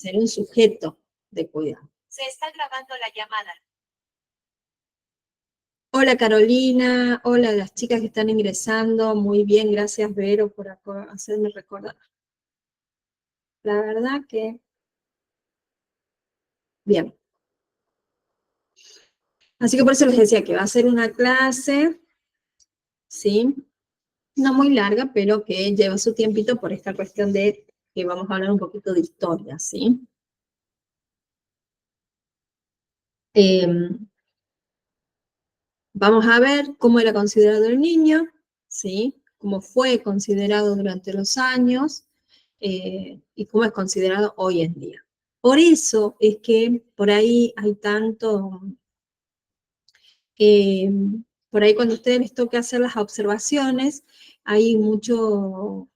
ser un sujeto de cuidado. Se está grabando la llamada. Hola Carolina, hola las chicas que están ingresando, muy bien, gracias Vero por hacerme recordar. La verdad que, bien. Así que por eso les decía que va a ser una clase, ¿sí? No muy larga, pero que lleva su tiempito por esta cuestión de que vamos a hablar un poquito de historia, ¿sí? Vamos a ver cómo era considerado el niño, ¿sí? Cómo fue considerado durante los años y cómo es considerado hoy en día. Por eso es que por ahí hay tanto, por ahí cuando a ustedes les toca hacer las observaciones, hay mucho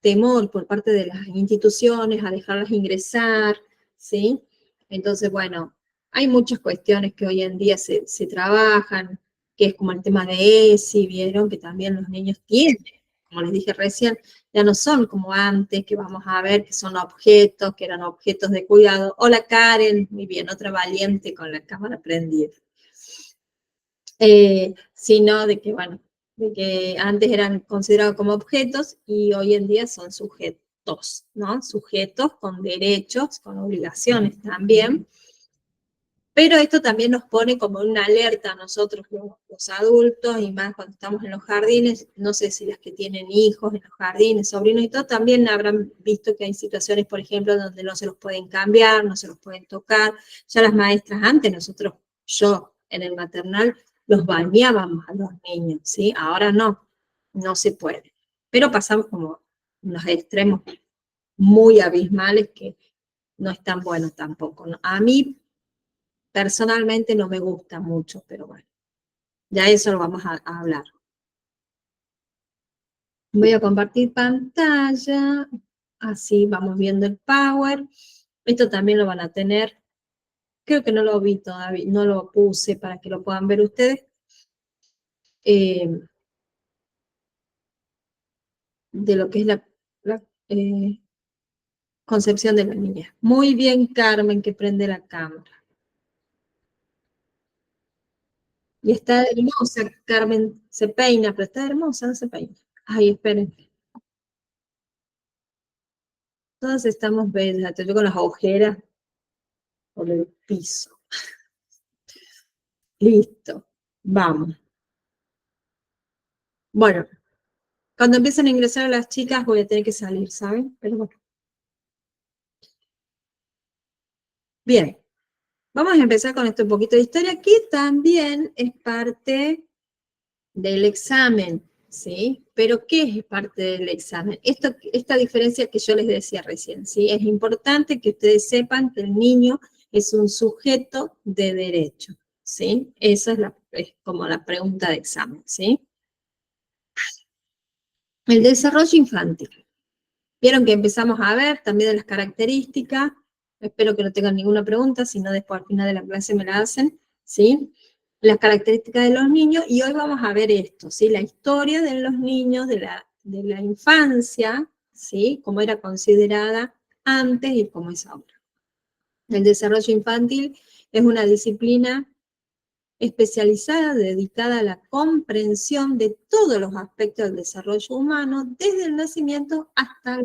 temor por parte de las instituciones a dejarlas ingresar, ¿sí? Entonces, bueno, hay muchas cuestiones que hoy en día se trabajan, que es como el tema de ESI, vieron que también los niños tienen, como les dije recién, ya no son como antes, que vamos a ver que son objetos, que eran objetos de cuidado. Hola Karen, muy bien, otra valiente con la cámara prendida. Sino de que, bueno, de que antes eran considerados como objetos y hoy en día son sujetos, ¿no? Sujetos con derechos, con obligaciones también. Pero esto también nos pone como una alerta a nosotros los adultos y más cuando estamos en los jardines. No sé si las que tienen hijos en los jardines, sobrinos y todo, también habrán visto que hay situaciones, por ejemplo, donde no se los pueden cambiar, no se los pueden tocar. Ya las maestras antes, yo en el maternal, los bañábamos a los niños, ¿sí? Ahora no se puede. Pero pasamos como unos extremos muy abismales que no están buenos tampoco, ¿no? A mí personalmente no me gusta mucho, pero bueno, ya eso lo vamos a hablar. Voy a compartir pantalla, así vamos viendo el Power. Esto también lo van a tener, creo que no lo vi todavía, no lo puse para que lo puedan ver ustedes. De lo que es la concepción de la niña. Muy bien, Carmen, que prende la cámara. Y está hermosa, Carmen, se peina, pero está hermosa, no se peina. Ay, esperen. Todas estamos bellas, yo con las ojeras por el piso. Listo, vamos. Bueno, cuando empiecen a ingresar a las chicas voy a tener que salir, ¿saben? Pero bueno. Bien, vamos a empezar con esto un poquito de historia, que también es parte del examen, ¿sí? Pero ¿qué es parte del examen? Esta diferencia que yo les decía recién, ¿sí? Es importante que ustedes sepan que el niño es un sujeto de derecho, ¿sí? Esa es como la pregunta de examen, ¿sí? El desarrollo infantil. Vieron que empezamos a ver también de las características. Espero que no tengan ninguna pregunta, si no después al final de la clase me la hacen, ¿sí? Las características de los niños, y hoy vamos a ver esto, ¿sí? La historia de los niños, de la infancia, ¿sí? Cómo era considerada antes y cómo es ahora. El desarrollo infantil es una disciplina especializada dedicada a la comprensión de todos los aspectos del desarrollo humano, desde el nacimiento hasta la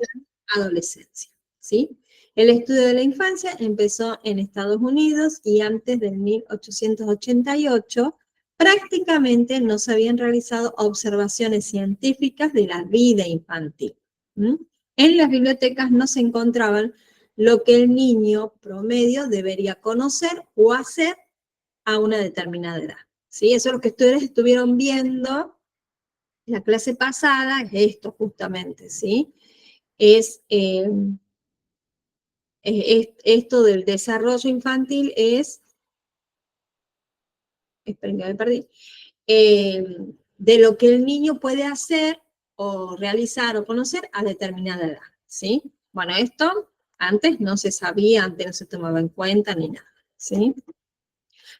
adolescencia, ¿sí? El estudio de la infancia empezó en Estados Unidos y antes del 1888 prácticamente no se habían realizado observaciones científicas de la vida infantil. En las bibliotecas no se encontraban lo que el niño promedio debería conocer o hacer a una determinada edad, ¿sí? Eso es lo que ustedes estuvieron viendo en la clase pasada, es esto justamente, ¿sí? Esto del desarrollo infantil esperen que me perdí, de lo que el niño puede hacer o realizar o conocer a determinada edad, ¿sí? Bueno, esto antes no se sabía, antes no se tomaba en cuenta ni nada, ¿sí?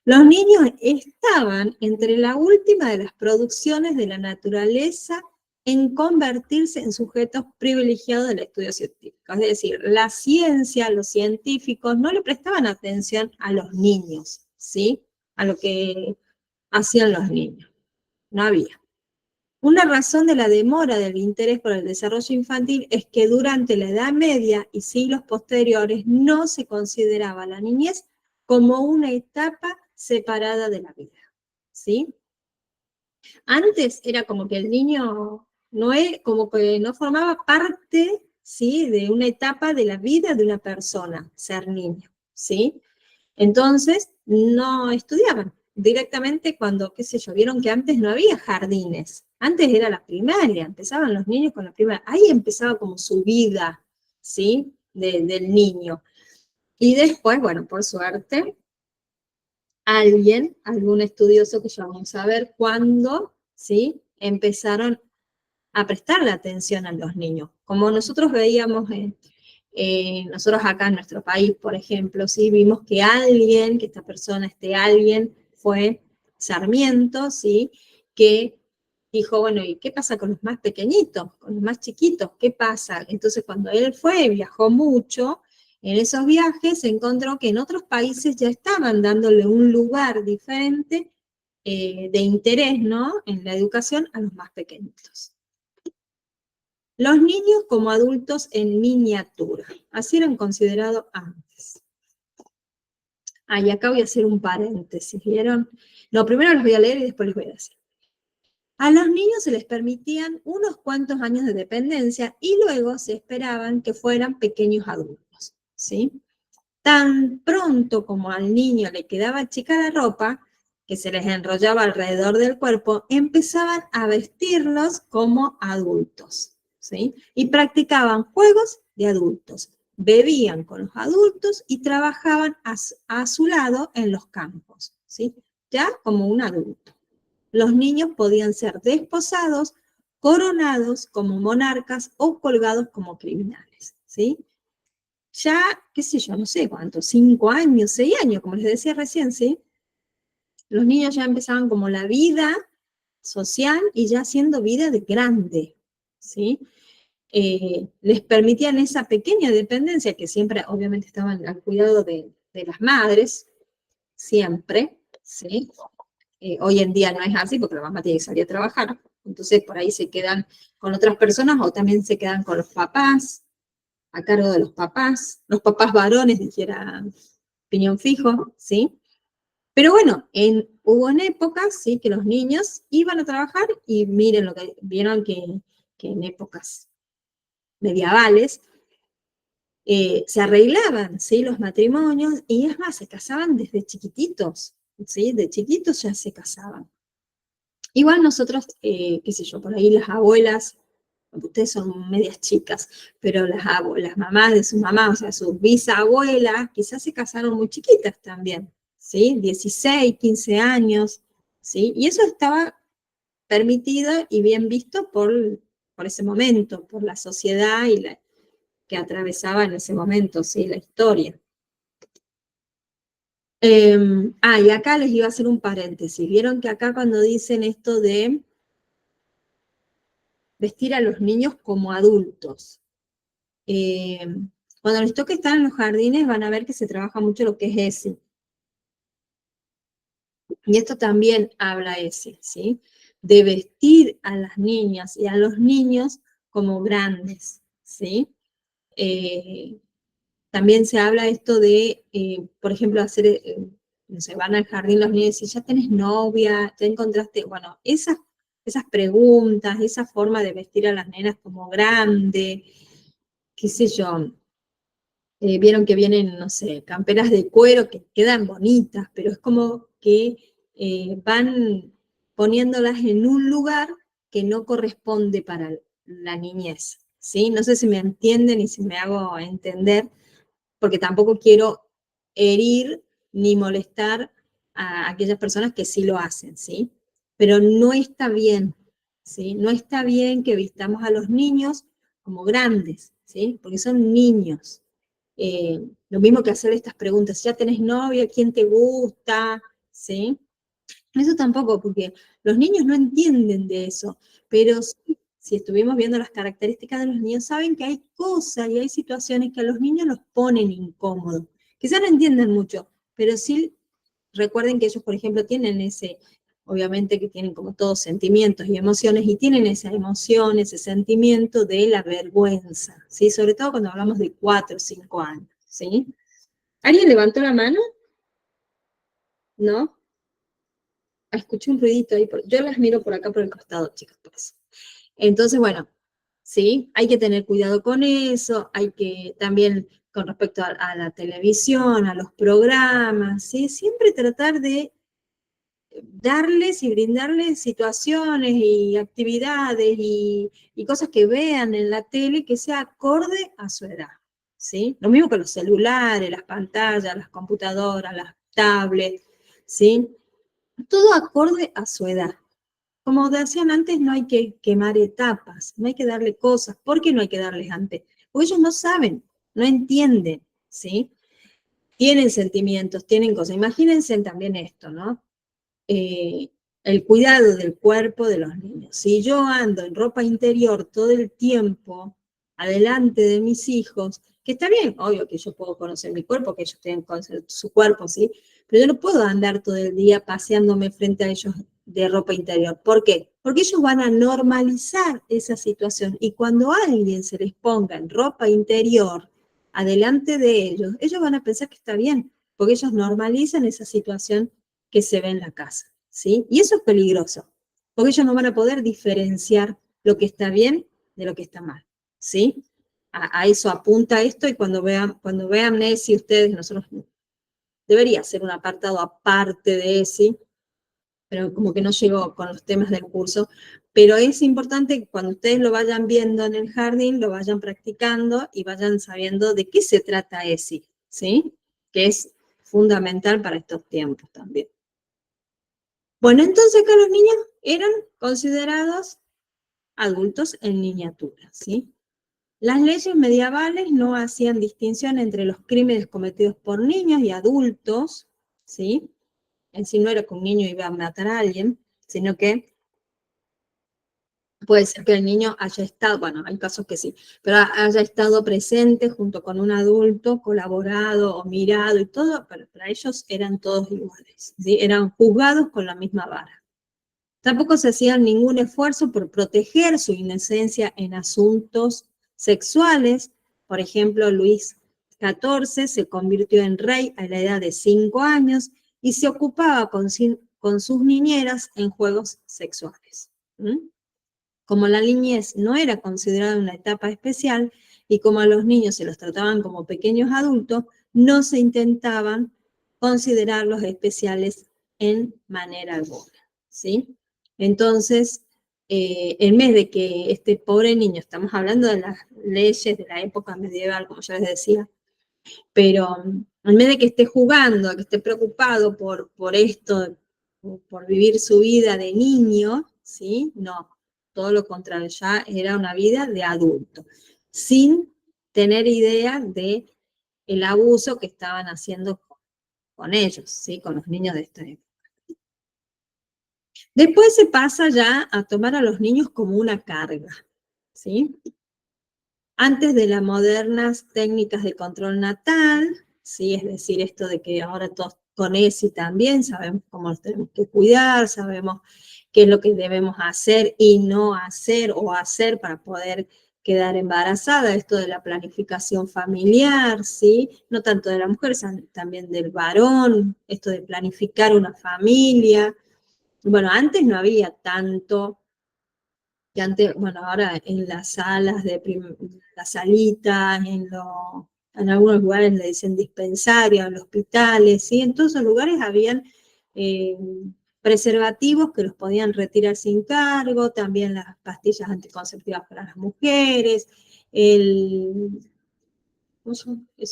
Los niños estaban entre la última de las producciones de la naturaleza en convertirse en sujetos privilegiados del estudio científico. Es decir, la ciencia, los científicos no le prestaban atención a los niños, ¿sí? A lo que hacían los niños. No había. Una razón de la demora del interés por el desarrollo infantil es que durante la Edad Media y siglos posteriores no se consideraba la niñez como una etapa separada de la vida, ¿sí? Antes era como que el niño como que no formaba parte, ¿sí?, de una etapa de la vida de una persona, ser niño, ¿sí? Entonces, no estudiaban. Directamente cuando, qué sé yo, vieron que antes no había jardines. Antes era la primaria, empezaban los niños con la primaria. Ahí empezaba como su vida, ¿sí?, del niño. Y después, bueno, por suerte, algún estudioso que ya vamos a ver cuándo, ¿sí?, empezaron a prestarle atención a los niños. Como nosotros veíamos, nosotros acá en nuestro país, por ejemplo, ¿sí?, vimos que esta persona, alguien, fue Sarmiento, ¿sí?, que dijo, bueno, ¿y qué pasa con los más pequeñitos, con los más chiquitos? ¿Qué pasa? Entonces, cuando él viajó mucho, en esos viajes se encontró que en otros países ya estaban dándole un lugar diferente de interés, ¿no?, en la educación a los más pequeñitos. Los niños como adultos en miniatura. Así eran considerados antes. Y acá voy a hacer un paréntesis, ¿vieron? No, primero los voy a leer y después les voy a decir. A los niños se les permitían unos cuantos años de dependencia y luego se esperaban que fueran pequeños adultos, ¿sí? Tan pronto como al niño le quedaba chica la ropa, que se les enrollaba alrededor del cuerpo, empezaban a vestirlos como adultos, ¿sí? Y practicaban juegos de adultos, bebían con los adultos y trabajaban a su lado en los campos, ¿sí? Ya como un adulto. Los niños podían ser desposados, coronados como monarcas o colgados como criminales, ¿sí? Ya, qué sé yo, no sé cuánto, 5 años, 6 años, como les decía recién, ¿sí? Los niños ya empezaban como la vida social y ya haciendo vida de grande, ¿sí? Les permitían esa pequeña dependencia que siempre, obviamente, estaban al cuidado de las madres, siempre, ¿sí? Hoy en día no es así porque la mamá tiene que salir a trabajar, entonces por ahí se quedan con otras personas o también se quedan con los papás, a cargo de los papás varones, dijera Piñón Fijo, ¿sí? Pero bueno, hubo en épocas, ¿sí?, que los niños iban a trabajar y miren lo que vieron que en épocas medievales se arreglaban, ¿sí?, los matrimonios y es más, se casaban desde chiquititos, ¿sí? De chiquitos ya se casaban. Igual nosotros, qué sé yo, por ahí las abuelas, ustedes son medias chicas, pero las mamás de sus mamás, o sea, sus bisabuelas, quizás se casaron muy chiquitas también, ¿sí? 16, 15 años, ¿sí? Y eso estaba permitido y bien visto por ese momento, por la sociedad que atravesaba en ese momento, ¿sí?, la historia. Y acá les iba a hacer un paréntesis. Vieron que acá cuando dicen esto de vestir a los niños como adultos, cuando les toque estar en los jardines van a ver que se trabaja mucho lo que es ESI. Y esto también habla ESI, ¿sí? De vestir a las niñas y a los niños como grandes, ¿sí? También se habla esto de, por ejemplo, hacer, no sé, van al jardín los niños y ya tenés novia, ya encontraste, bueno, esas preguntas, esa forma de vestir a las nenas como grande, qué sé yo, vieron que vienen, no sé, camperas de cuero que quedan bonitas, pero es como que van poniéndolas en un lugar que no corresponde para la niñez, ¿sí? No sé si me entienden y si me hago entender, porque tampoco quiero herir ni molestar a aquellas personas que sí lo hacen, ¿sí? Pero no está bien, ¿sí? No está bien que vistamos a los niños como grandes, ¿sí? Porque son niños. Lo mismo que hacer estas preguntas, ¿ya tenés novia? ¿Quién te gusta? ¿Sí? Eso tampoco, porque los niños no entienden de eso, pero si estuvimos viendo las características de los niños, saben que hay cosas y hay situaciones que a los niños los ponen incómodos. Quizás no entienden mucho, pero sí recuerden que ellos, por ejemplo, tienen ese, obviamente que tienen como todos sentimientos y emociones, y tienen esa emoción, ese sentimiento de la vergüenza, ¿sí? Sobre todo cuando hablamos de 4 o 5 años, ¿sí? ¿Alguien levantó la mano? ¿No? Escuché un ruidito ahí, yo las miro por acá por el costado, chicos, por eso. Entonces, bueno, ¿sí? Hay que tener cuidado con eso, hay que también con respecto a la televisión, a los programas, ¿sí? Siempre tratar de darles y brindarles situaciones y actividades y cosas que vean en la tele que sea acorde a su edad, ¿sí? Lo mismo con los celulares, las pantallas, las computadoras, las tablets, ¿sí? Todo acorde a su edad. Como decían antes, no hay que quemar etapas, no hay que darle cosas. ¿Por qué no hay que darles antes? Porque ellos no saben, no entienden, ¿sí? Tienen sentimientos, tienen cosas. Imagínense también esto, ¿no? El cuidado del cuerpo de los niños. Si yo ando en ropa interior todo el tiempo, adelante de mis hijos, que está bien, obvio que yo puedo conocer mi cuerpo, que ellos tienen que conocer su cuerpo, ¿sí? Pero yo no puedo andar todo el día paseándome frente a ellos de ropa interior. ¿Por qué? Porque ellos van a normalizar esa situación y cuando alguien se les ponga en ropa interior adelante de ellos van a pensar que está bien, porque ellos normalizan esa situación que se ve en la casa, ¿sí? Y eso es peligroso, porque ellos no van a poder diferenciar lo que está bien de lo que está mal, ¿sí? A eso apunta esto y cuando vean ESI ustedes, nosotros debería ser un apartado aparte de ESI, pero como que no llegó con los temas del curso, pero es importante que cuando ustedes lo vayan viendo en el jardín, lo vayan practicando y vayan sabiendo de qué se trata ESI, ¿sí? Que es fundamental para estos tiempos también. Bueno, entonces acá los niños eran considerados adultos en miniatura, ¿sí? Las leyes medievales no hacían distinción entre los crímenes cometidos por niños y adultos, ¿sí? En sí no era que un niño iba a matar a alguien, sino que puede ser que el niño haya estado, bueno, hay casos que sí, pero haya estado presente junto con un adulto, colaborado o mirado y todo, pero para ellos eran todos iguales, ¿sí? Eran juzgados con la misma vara. Tampoco se hacía ningún esfuerzo por proteger su inocencia en asuntos sexuales. Por ejemplo, Luis XIV se convirtió en rey a la edad de 5 años y se ocupaba con sus niñeras en juegos sexuales. Como la niñez no era considerada una etapa especial y como a los niños se los trataban como pequeños adultos, no se intentaban considerarlos especiales en manera alguna, ¿sí? Entonces, en vez de que este pobre niño, estamos hablando de las leyes de la época medieval, como ya les decía, pero en vez de que esté jugando, que esté preocupado por esto, por vivir su vida de niño, ¿sí? No, todo lo contrario, ya era una vida de adulto, sin tener idea de el abuso que estaban haciendo con ellos, ¿sí? Con los niños de esta época. Después se pasa ya a tomar a los niños como una carga, ¿sí? Antes de las modernas técnicas de control natal, ¿sí? Es decir, esto de que ahora todos con ESI también sabemos cómo nos tenemos que cuidar, sabemos qué es lo que debemos hacer y no hacer o hacer para poder quedar embarazada, esto de la planificación familiar, ¿sí? No tanto de la mujer, también del varón, esto de planificar una familia. Bueno, antes no había tanto que antes, bueno, ahora en las salas las salitas, en algunos lugares le dicen dispensario, en los hospitales, ¿sí? En todos esos lugares habían eh, preservativos que los podían retirar sin cargo, también las pastillas anticonceptivas para las mujeres, eso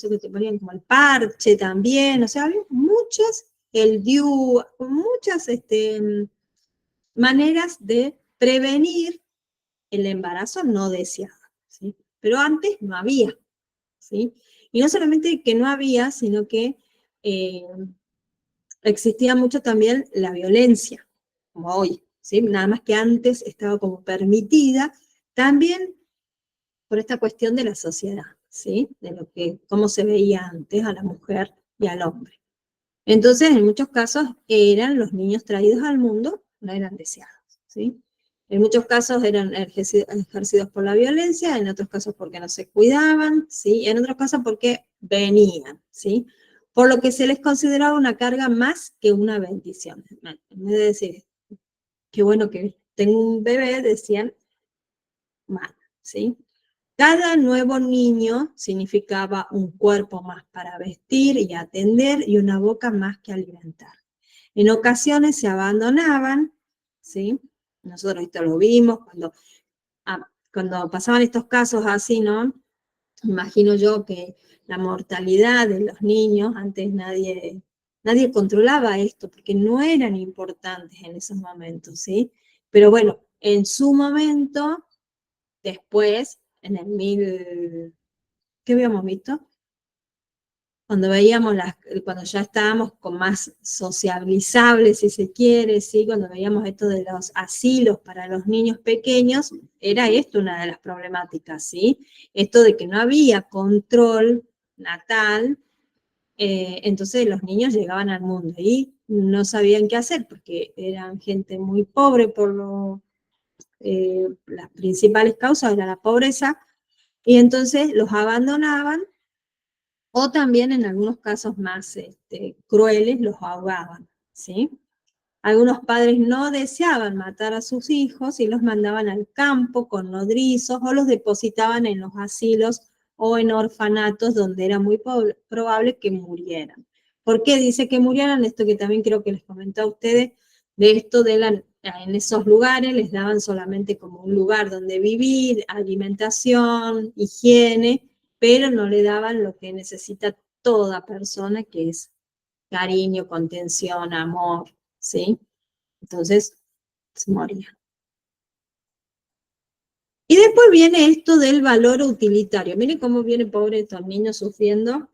que te ponían como el parche también, o sea, había muchas, el DIU, muchas maneras de prevenir el embarazo no deseado, ¿sí? Pero antes no había, ¿sí? Y no solamente que no había, sino que existía mucho también la violencia, como hoy, ¿sí? Nada más que antes estaba como permitida, También por esta cuestión de la sociedad, ¿sí? De cómo se veía antes a la mujer y al hombre. Entonces, en muchos casos, eran los niños traídos al mundo, no eran deseados, ¿sí? En muchos casos eran ejercidos por la violencia, en otros casos porque no se cuidaban, ¿sí? En otros casos porque venían, ¿sí? Por lo que se les consideraba una carga más que una bendición. En vez de decir, qué bueno que tengo un bebé, decían, mal, ¿sí? Cada nuevo niño significaba un cuerpo más para vestir y atender y una boca más que alimentar. En ocasiones se abandonaban, ¿sí? Nosotros esto lo vimos cuando pasaban estos casos así, ¿no? Imagino yo que la mortalidad de los niños, antes nadie controlaba esto, porque no eran importantes en esos momentos, ¿sí? Pero bueno, en su momento, después, en el ¿qué habíamos visto? Cuando cuando ya estábamos con más sociabilizables, si se quiere, ¿sí? Cuando veíamos esto de los asilos para los niños pequeños, era esto una de las problemáticas, ¿sí? Esto de que no había control natal, entonces los niños llegaban al mundo y no sabían qué hacer, porque eran gente muy pobre las principales causas era la pobreza, y entonces los abandonaban, o también en algunos casos más crueles los ahogaban, ¿sí? Algunos padres no deseaban matar a sus hijos y los mandaban al campo con nodrizos o los depositaban en los asilos o en orfanatos donde era muy probable que murieran. ¿Por qué dice que murieran? Esto que también creo que les comenté a ustedes, de esto en esos lugares les daban solamente como un lugar donde vivir, alimentación, higiene, pero no le daban lo que necesita toda persona, que es cariño, contención, amor, ¿sí? Entonces, se moría. Y después viene esto del valor utilitario. Miren cómo viene pobre estos niños sufriendo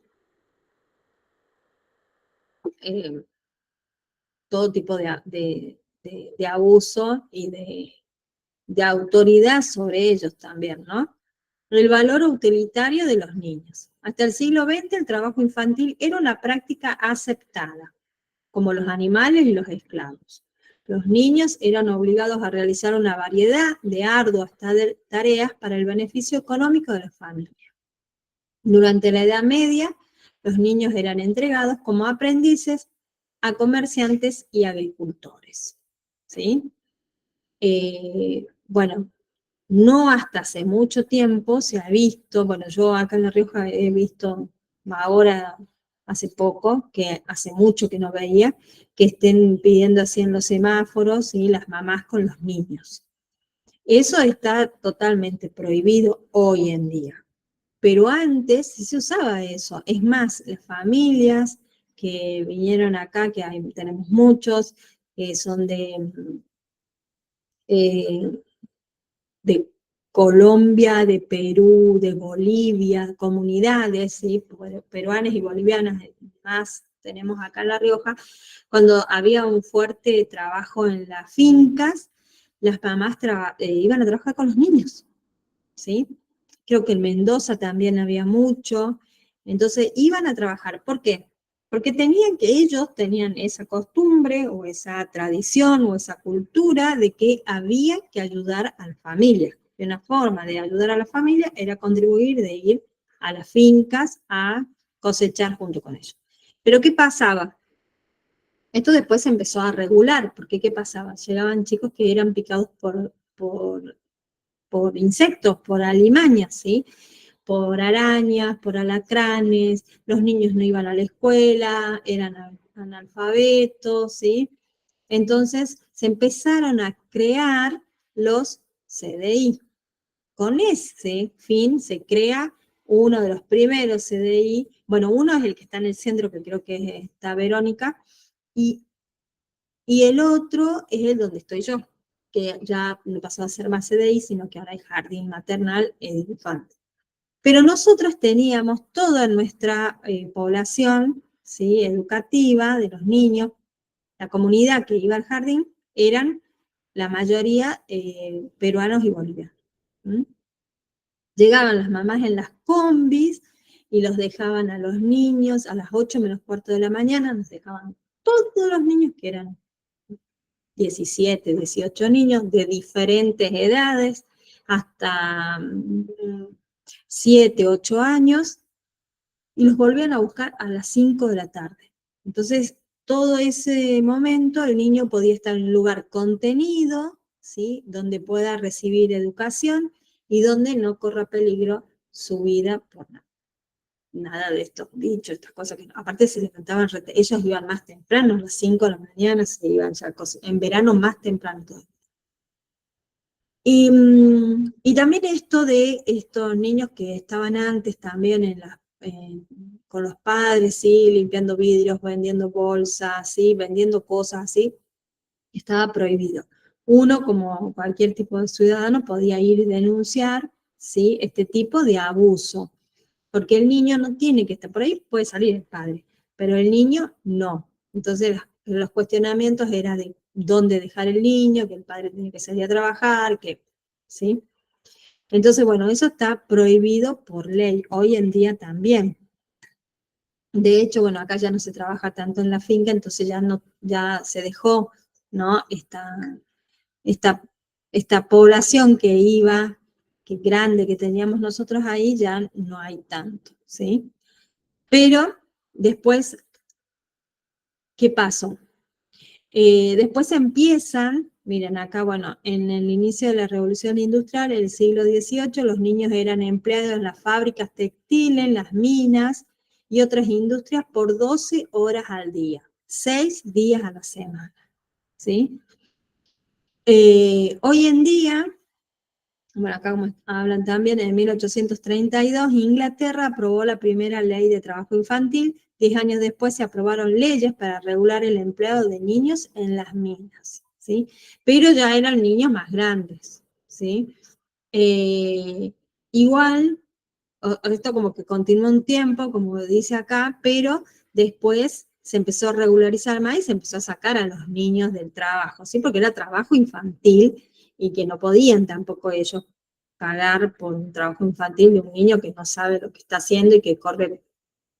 todo tipo de abuso y de autoridad sobre ellos también, ¿no? El valor utilitario de los niños. Hasta el siglo XX el trabajo infantil era una práctica aceptada, como los animales y los esclavos. Los niños eran obligados a realizar una variedad de arduas tareas para el beneficio económico de la familia. Durante la Edad Media, los niños eran entregados como aprendices a comerciantes y agricultores, ¿sí? Bueno, no hasta hace mucho tiempo se ha visto, bueno, yo acá en La Rioja he visto ahora, hace poco, que hace mucho que no veía, que estén pidiendo así en los semáforos y las mamás con los niños. Eso está totalmente prohibido hoy en día. Pero antes sí se usaba eso. Es más, las familias que vinieron acá, que tenemos muchos, que son eh, de Colombia, de Perú, de Bolivia, comunidades, ¿sí? Peruanas y bolivianas, más tenemos acá en La Rioja, cuando había un fuerte trabajo en las fincas, las mamás iban a trabajar con los niños, ¿sí? Creo que en Mendoza también había mucho, entonces iban a trabajar. ¿Por qué? Porque ellos tenían esa costumbre o esa tradición o esa cultura de que había que ayudar a la familia. Y una forma de ayudar a la familia era contribuir, de ir a las fincas a cosechar junto con ellos. Pero ¿qué pasaba? Esto después se empezó a regular, porque ¿qué pasaba? Llegaban chicos que eran picados por insectos, por alimañas, ¿sí? Por arañas, por alacranes, los niños no iban a la escuela, eran analfabetos, ¿sí? Entonces se empezaron a crear los CDI. Con ese fin se crea uno de los primeros CDI, bueno, uno es el que está en el centro, que creo que está Verónica, y el otro es el donde estoy yo, que ya no pasó a ser más CDI, sino que ahora hay jardín maternal e infante. Pero nosotros teníamos toda nuestra población, ¿sí? Educativa, de los niños, la comunidad que iba al jardín, eran la mayoría peruanos y bolivianos. ¿Mm? Llegaban las mamás en las combis y los dejaban a los niños a las 8 menos cuarto de la mañana, nos dejaban todos los niños que eran 17, 18 niños de diferentes edades, hasta 7, 8 años, y los volvían a buscar a las 5 de la tarde. Entonces, todo ese momento el niño podía estar en un lugar contenido, ¿sí? Donde pueda recibir educación y donde no corra peligro su vida por nada de estos bichos, estas cosas que aparte se levantaban, ellos iban más temprano, a las 5 de la mañana se iban ya, en verano más temprano todavía. Y también esto de estos niños que estaban antes también con los padres, ¿sí? Limpiando vidrios, vendiendo bolsas, ¿sí? Vendiendo cosas así, estaba prohibido. Uno, como cualquier tipo de ciudadano, podía ir y denunciar, ¿sí? Este tipo de abuso, porque el niño no tiene que estar por ahí, puede salir el padre, pero el niño no. Entonces los cuestionamientos eran de dónde dejar el niño, que el padre tiene que salir a trabajar, ¿sí? Entonces, bueno, eso está prohibido por ley, hoy en día también. De hecho, bueno, acá ya no se trabaja tanto en la finca, entonces ya se dejó, ¿no? Esta población que iba, que grande que teníamos nosotros ahí, ya no hay tanto, ¿sí? Pero después, ¿qué pasó? Después empiezan, miren acá, bueno, en el inicio de la Revolución Industrial, en el siglo XVIII, los niños eran empleados en las fábricas textiles, en las minas y otras industrias por 12 horas al día, 6 días a la semana, ¿sí? Hoy en día, bueno, acá como hablan también, en 1832 Inglaterra aprobó la primera ley de trabajo infantil. 10 años después se aprobaron leyes para regular el empleo de niños en las minas, ¿sí? Pero ya eran niños más grandes, ¿sí? Igual, esto como que continuó un tiempo, como dice acá, pero después se empezó a regularizar más y se empezó a sacar a los niños del trabajo, ¿sí? Porque era trabajo infantil y que no podían tampoco ellos pagar por un trabajo infantil de un niño que no sabe lo que está haciendo y que corre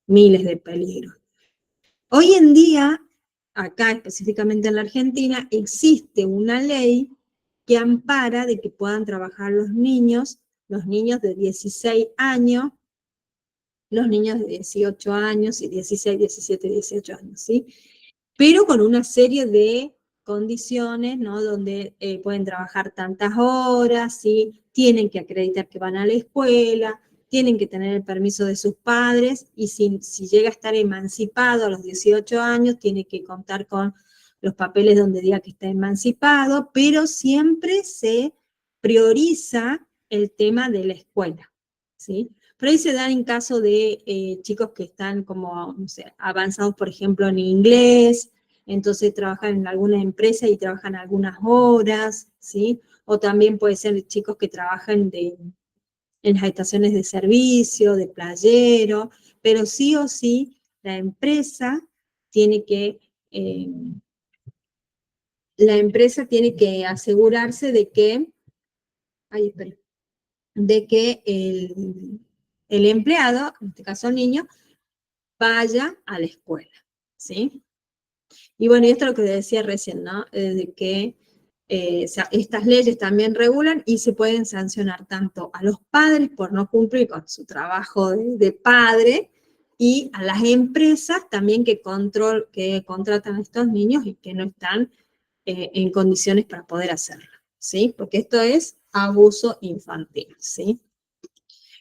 miles de peligros. Hoy en día, acá específicamente en la Argentina, existe una ley que ampara de que puedan trabajar los niños de 16 años, los niños de 18 años y 16, 17, 18 años, ¿sí? Pero con una serie de condiciones, ¿no? Donde pueden trabajar tantas horas, ¿sí? Tienen que acreditar que van a la escuela, tienen que tener el permiso de sus padres, y si llega a estar emancipado a los 18 años, tiene que contar con los papeles donde diga que está emancipado, pero siempre se prioriza el tema de la escuela, ¿sí? Pero ahí se dan en caso de chicos que están como, no sé, avanzados, por ejemplo, en inglés, entonces trabajan en alguna empresa y trabajan algunas horas, ¿sí? O también puede ser chicos que trabajan en las estaciones de servicio, de playero, pero sí o sí la empresa tiene que, eh, asegurarse de que, ay, espera, de que el empleado, en este caso el niño, vaya a la escuela, ¿sí? Y bueno, y esto es lo que decía recién, ¿no? De que estas leyes también regulan y se pueden sancionar tanto a los padres por no cumplir con su trabajo de padre, y a las empresas también que contratan a estos niños y que no están en condiciones para poder hacerlo, ¿sí? Porque esto es abuso infantil, ¿sí?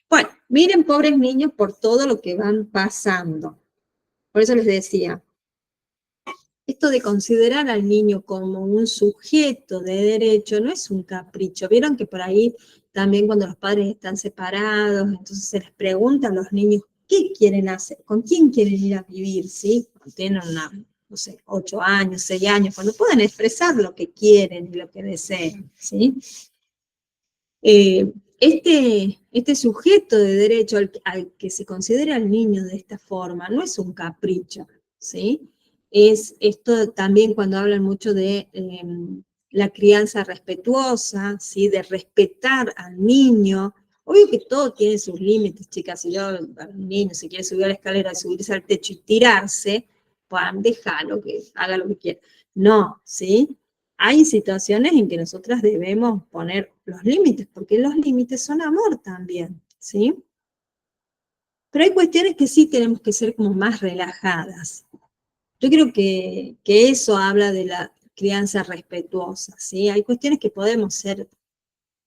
Bueno, miren, pobres niños, por todo lo que van pasando. Por eso les decía, esto de considerar al niño como un sujeto de derecho no es un capricho. Vieron que por ahí también cuando los padres están separados, entonces se les pregunta a los niños qué quieren hacer, con quién quieren ir a vivir, ¿sí? Cuando tienen no sé, 8 años, 6 años, cuando pueden expresar lo que quieren y lo que desean, ¿sí? Este sujeto de derecho al que se considera al niño de esta forma no es un capricho, ¿sí? Es esto también cuando hablan mucho de la crianza respetuosa, ¿sí? De respetar al niño. Obvio que todo tiene sus límites, chicas. Si yo, un niño se quiere subir a la escalera, subirse al techo y tirarse, pues déjalo que haga lo que quiera. No, ¿sí? Hay situaciones en que nosotras debemos poner los límites, porque los límites son amor también, ¿sí? Pero hay cuestiones que sí tenemos que ser como más relajadas. Yo creo que eso habla de la crianza respetuosa, ¿sí? Hay cuestiones que podemos ser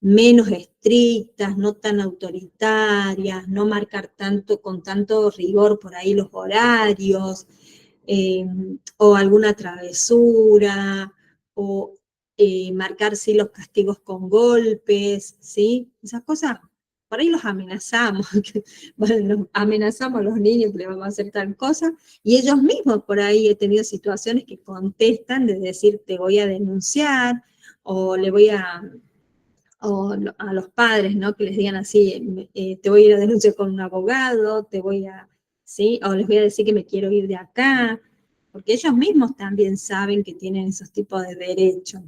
menos estrictas, no tan autoritarias, no marcar tanto con tanto rigor por ahí los horarios, o alguna travesura, o marcar sí los castigos con golpes, ¿sí? Esas cosas, por ahí los amenazamos, bueno, los amenazamos a los niños que les vamos a hacer tal cosa, y ellos mismos por ahí he tenido situaciones que contestan de decir te voy a denunciar, o le voy o a los padres, ¿no? Que les digan así, te voy a ir a denunciar con un abogado, te voy a, ¿sí? O les voy a decir que me quiero ir de acá, porque ellos mismos también saben que tienen esos tipos de derechos.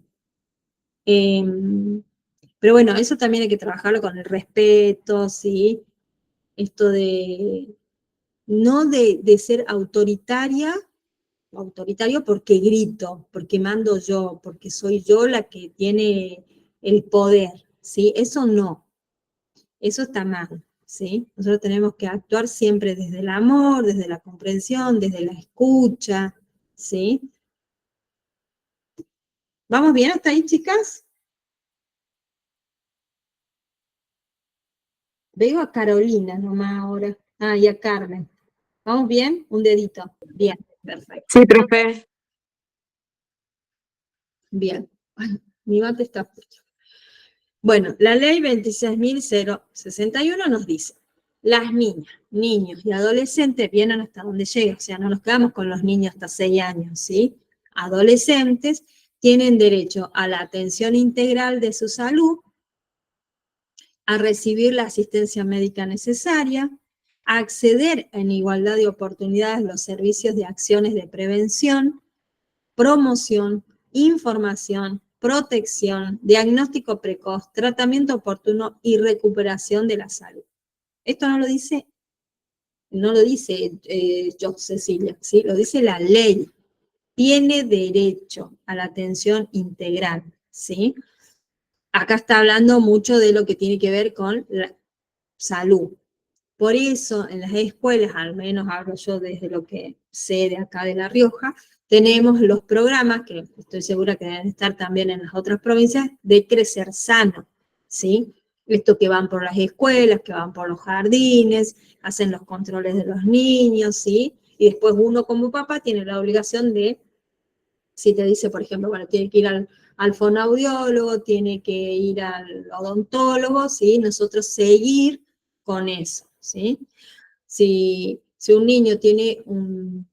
Pero bueno, eso también hay que trabajarlo con el respeto, ¿sí? Esto de, no de ser autoritaria, autoritario porque grito, porque mando yo, porque soy yo la que tiene el poder, ¿sí? Eso no. Eso está mal, ¿sí? Nosotros tenemos que actuar siempre desde el amor, desde la comprensión, desde la escucha, ¿sí? ¿Vamos bien hasta ahí, chicas? Veo a Carolina nomás ahora. Ah, y a Carmen. ¿Vamos bien? Un dedito. Bien, perfecto. Sí, profe. Bien. Ay, mi mate está puesto. Bueno, la ley 26.061 nos dice, las niñas, niños y adolescentes vienen hasta donde llega, o sea, no nos quedamos con los niños hasta 6 años, ¿sí? Adolescentes tienen derecho a la atención integral de su salud, a recibir la asistencia médica necesaria, a acceder en igualdad de oportunidades a los servicios de acciones de prevención, promoción, información, protección, diagnóstico precoz, tratamiento oportuno y recuperación de la salud. Esto no lo dice yo, Cecilia, ¿sí? Lo dice la ley. Tiene derecho a la atención integral, ¿sí? Acá está hablando mucho de lo que tiene que ver con la salud. Por eso, en las escuelas, al menos hablo yo desde lo que sé de acá de La Rioja, tenemos los programas, que estoy segura que deben estar también en las otras provincias, de crecer sano, ¿sí? Esto que van por las escuelas, que van por los jardines, hacen los controles de los niños, ¿sí? Y después uno como papá tiene la obligación de, si te dice, por ejemplo, bueno, tiene que ir al fonoaudiólogo, tiene que ir al odontólogo, ¿sí? Nosotros seguir con eso, ¿sí? Si un niño tiene un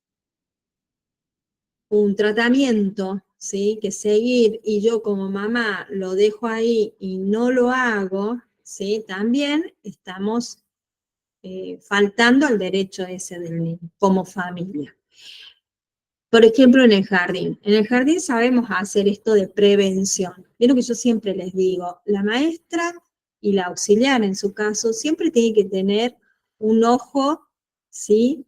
tratamiento, ¿sí? Que seguir y yo como mamá lo dejo ahí y no lo hago, ¿sí? También estamos faltando al derecho ese del niño como familia. Por ejemplo, en el jardín. En el jardín sabemos hacer esto de prevención. Es lo que yo siempre les digo. La maestra y la auxiliar, en su caso, siempre tiene que tener un ojo, ¿sí?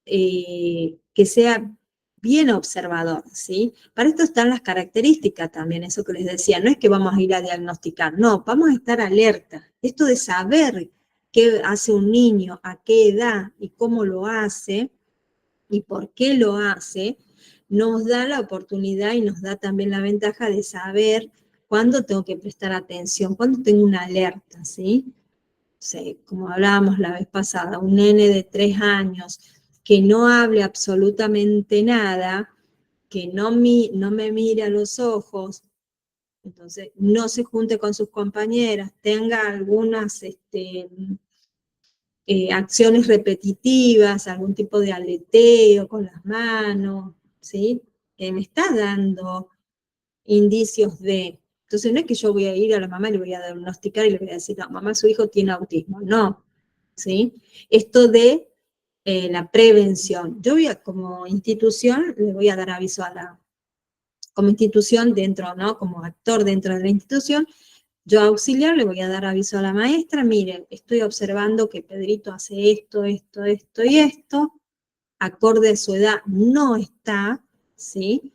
Que sea bien observador, ¿sí? Para esto están las características también, eso que les decía. No es que vamos a ir a diagnosticar, no, vamos a estar alerta. Esto de saber qué hace un niño, a qué edad y cómo lo hace, y por qué lo hace, nos da la oportunidad y nos da también la ventaja de saber cuándo tengo que prestar atención, cuándo tengo una alerta, ¿sí? Sí, como hablábamos la vez pasada, un nene de 3 años que no hable absolutamente nada, que no me mire a los ojos, entonces no se junte con sus compañeras, tenga algunas acciones repetitivas, algún tipo de aleteo con las manos, ¿sí? Que me está dando indicios de... Entonces no es que yo voy a ir a la mamá y le voy a diagnosticar y le voy a decir, no, mamá, su hijo tiene autismo. No, ¿sí? Esto de la prevención. Yo voy a, como institución, le voy a dar aviso a la como institución dentro, ¿no? Como actor dentro de la institución, yo auxiliar le voy a dar aviso a la maestra, miren, estoy observando que Pedrito hace esto, esto, esto y esto, acorde a su edad no está, ¿sí?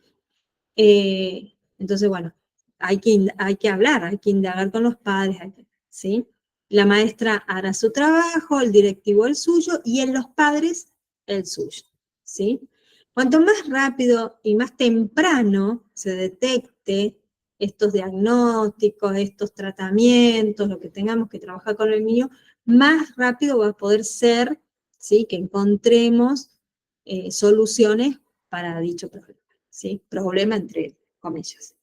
Entonces, bueno, hay que hablar, hay que indagar con los padres, ¿sí? La maestra hará su trabajo, el directivo el suyo y en los padres el suyo, ¿sí? Cuanto más rápido y más temprano se detecte estos diagnósticos, estos tratamientos, lo que tengamos que trabajar con el niño, más rápido va a poder ser, ¿sí? Que encontremos soluciones para dicho problema, ¿sí? Problema entre comillas.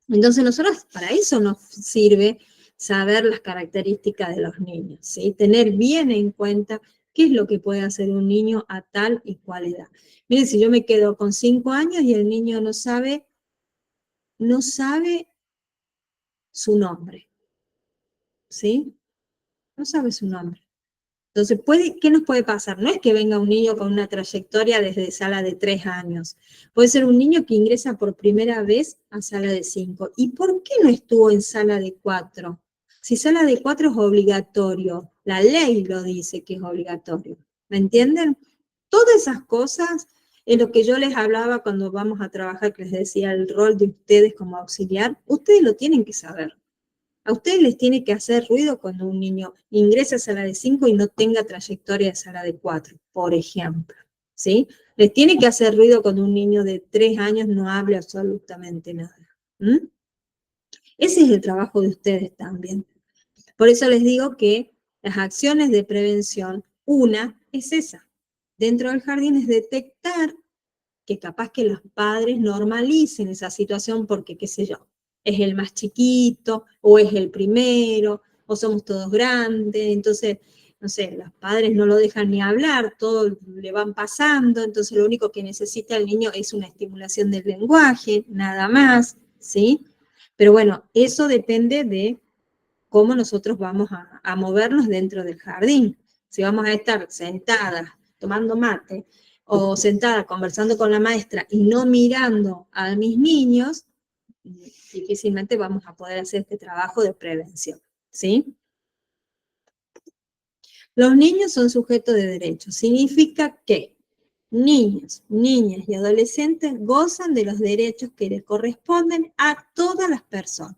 Entonces nosotros para eso nos sirve saber las características de los niños, ¿sí? Tener bien en cuenta qué es lo que puede hacer un niño a tal y cual edad. Miren, si yo me quedo con 5 años y el niño no sabe su nombre, ¿sí? No sabe su nombre. Entonces, ¿qué nos puede pasar? No es que venga un niño con una trayectoria desde sala de 3 años. Puede ser un niño que ingresa por primera vez a sala de 5. ¿Y por qué no estuvo en sala de 4? Si sala de 4 es obligatorio, la ley lo dice que es obligatorio. ¿Me entienden? Todas esas cosas es lo que yo les hablaba cuando vamos a trabajar, que les decía el rol de ustedes como auxiliar, ustedes lo tienen que saber. A ustedes les tiene que hacer ruido cuando un niño ingresa a sala de 5 y no tenga trayectoria de sala de 4, por ejemplo, ¿sí? Les tiene que hacer ruido cuando un niño de 3 años no hable absolutamente nada. Ese es el trabajo de ustedes también. Por eso les digo que las acciones de prevención, una es esa. Dentro del jardín es detectar que capaz que los padres normalicen esa situación porque, qué sé yo, es el más chiquito, o es el primero, o somos todos grandes, entonces, no sé, los padres no lo dejan ni hablar, todo le van pasando, entonces lo único que necesita el niño es una estimulación del lenguaje, nada más, ¿sí? Pero bueno, eso depende de cómo nosotros vamos a movernos dentro del jardín. Si vamos a estar sentadas tomando mate o sentada conversando con la maestra y no mirando a mis niños, difícilmente vamos a poder hacer este trabajo de prevención, ¿sí? Los niños son sujetos de derechos. Significa que niños, niñas y adolescentes gozan de los derechos que les corresponden a todas las personas,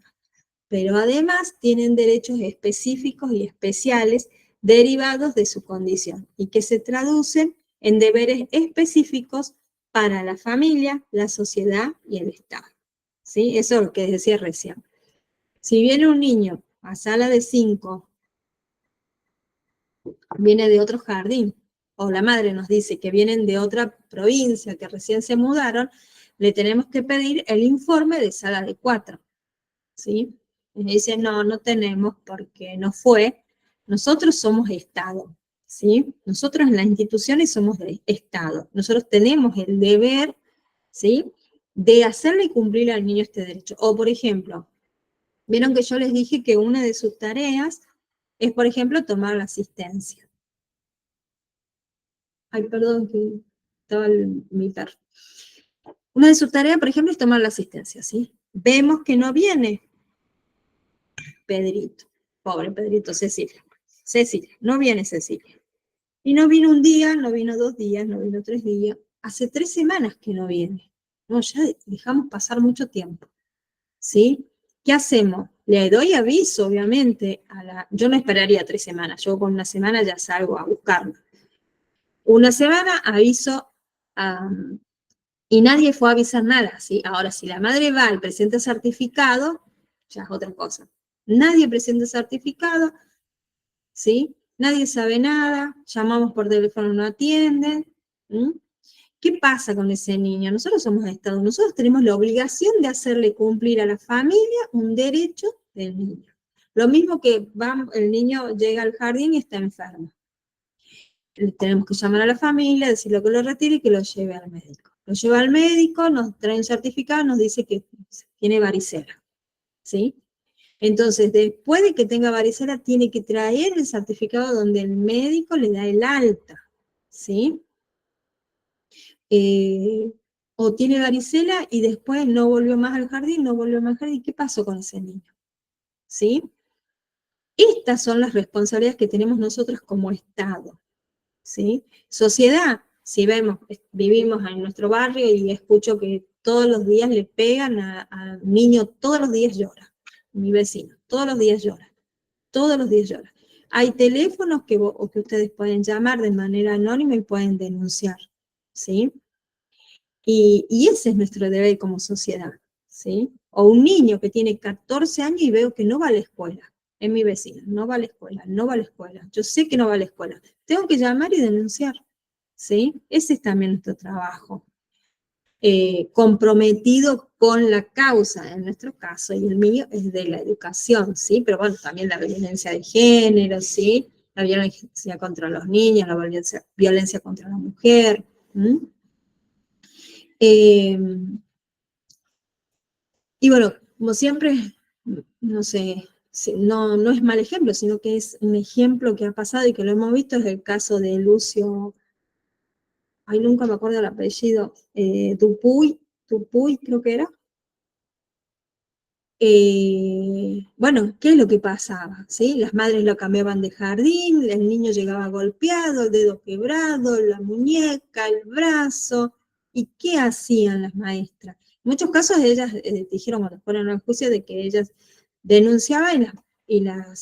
pero además tienen derechos específicos y especiales derivados de su condición y que se traducen en deberes específicos para la familia, la sociedad y el Estado. ¿Sí? Eso es lo que decía recién. Si viene un niño a sala de 5, viene de otro jardín, o la madre nos dice que vienen de otra provincia, que recién se mudaron, le tenemos que pedir el informe de sala de 4. ¿Sí? Y dice, no, no tenemos porque no fue. Nosotros somos Estado, ¿sí? Nosotros en las instituciones somos de Estado. Nosotros tenemos el deber, ¿sí? De hacerle cumplir al niño este derecho. O, por ejemplo, vieron que yo les dije que una de sus tareas es, por ejemplo, tomar la asistencia. Ay, perdón, que estaba mi perro. Una de sus tareas, por ejemplo, es tomar la asistencia, ¿sí? Vemos que no viene Pedrito. Pobre Pedrito, Cecilia. Cecilia, no viene Cecilia. Y no vino un día, no vino 2 días, no vino 3 días. Hace 3 semanas que no viene. No, ya dejamos pasar mucho tiempo. ¿Sí? ¿Qué hacemos? Le doy aviso, obviamente, yo no esperaría 3 semanas, yo con 1 semana ya salgo a buscarlo. 1 semana aviso y nadie fue a avisar nada, ¿sí? Ahora, si la madre va y presenta certificado, ya es otra cosa. Nadie presenta certificado, ¿sí? Nadie sabe nada, llamamos por teléfono, no atienden. ¿Qué pasa con ese niño? Nosotros somos Estado, nosotros tenemos la obligación de hacerle cumplir a la familia un derecho del niño. Lo mismo que el niño llega al jardín y está enfermo. Tenemos que llamar a la familia, decirle que lo retire y que lo lleve al médico. Lo lleva al médico, nos trae un certificado, nos dice que tiene varicela, ¿sí? Entonces, después de que tenga varicela, tiene que traer el certificado donde el médico le da el alta, ¿sí? o tiene varicela y después no volvió más al jardín, no volvió más al jardín. ¿Qué pasó con ese niño? ¿Sí? Estas son las responsabilidades que tenemos nosotros como Estado, ¿sí? Sociedad, si vemos, vivimos en nuestro barrio y escucho que todos los días le pegan a niño, todos los días llora, mi vecino, todos los días llora, todos los días llora. Hay teléfonos que ustedes pueden llamar de manera anónima y pueden denunciar, ¿sí? Y ese es nuestro deber como sociedad, ¿sí? O un niño que tiene 14 años y veo que no va a la escuela, es mi vecino, no va a la escuela, no va a la escuela, yo sé que no va a la escuela, tengo que llamar y denunciar, ¿sí? Ese es también nuestro trabajo, comprometido con la causa, en nuestro caso, y el mío es de la educación, ¿sí? Pero bueno, también la violencia de género, ¿sí? La violencia contra los niños, la violencia contra la mujer, ¿sí? Y bueno, como siempre, no sé, no es mal ejemplo, sino que es un ejemplo que ha pasado y que lo hemos visto, es el caso de Lucio, ay, nunca me acuerdo el apellido, Dupuy creo que era. Bueno, ¿qué es lo que pasaba? ¿Sí? Las madres lo cambiaban de jardín, el niño llegaba golpeado, el dedo quebrado, la muñeca, el brazo. ¿Y qué hacían las maestras? En muchos casos ellas dijeron cuando fueron al juicio de que ellas denunciaban la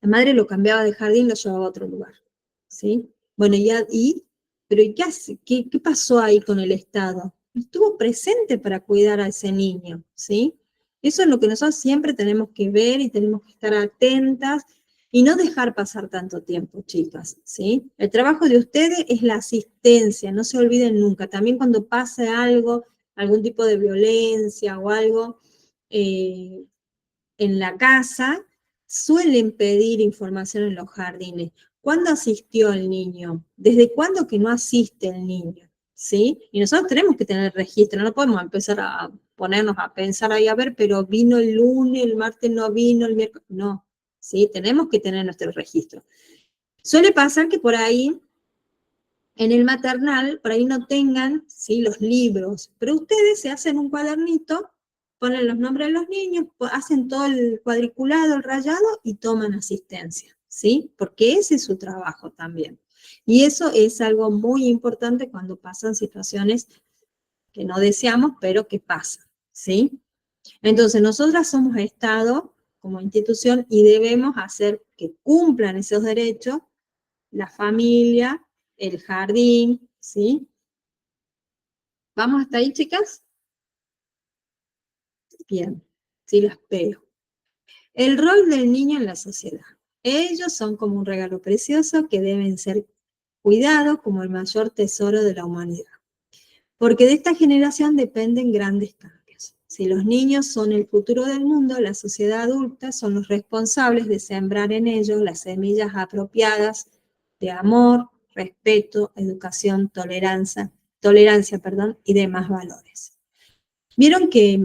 madre lo cambiaba de jardín, lo llevaba a otro lugar. ¿Sí? Bueno, pero ¿y qué pasó ahí con el Estado? Estuvo presente para cuidar a ese niño, ¿sí? Eso es lo que nosotros siempre tenemos que ver y tenemos que estar atentas y no dejar pasar tanto tiempo, chicas, ¿sí? El trabajo de ustedes es la asistencia, no se olviden nunca. También cuando pase algo, algún tipo de violencia o algo en la casa, suelen pedir información en los jardines. ¿Cuándo asistió el niño? ¿Desde cuándo que no asiste el niño? ¿Sí? Y nosotros tenemos que tener registro, no podemos empezar a ponernos a pensar ahí, a ver, pero vino el lunes, el martes no vino, el miércoles, no, ¿sí? Tenemos que tener nuestro registro. Suele pasar que por ahí, en el maternal, por ahí no tengan, ¿sí? Los libros, pero ustedes se hacen un cuadernito, ponen los nombres de los niños, hacen todo el cuadriculado, el rayado y toman asistencia, ¿sí? Porque ese es su trabajo también. Y eso es algo muy importante cuando pasan situaciones que no deseamos, pero que pasan, ¿sí? Entonces, nosotras somos Estado como institución y debemos hacer que cumplan esos derechos la familia, el jardín, ¿sí? ¿Vamos hasta ahí, chicas? Bien, sí las veo. El rol del niño en la sociedad. Ellos son como un regalo precioso que deben ser cuidados como el mayor tesoro de la humanidad. Porque de esta generación dependen grandes cambios. Si los niños son el futuro del mundo, la sociedad adulta son los responsables de sembrar en ellos las semillas apropiadas de amor, respeto, educación, tolerancia, y demás valores. Vieron que,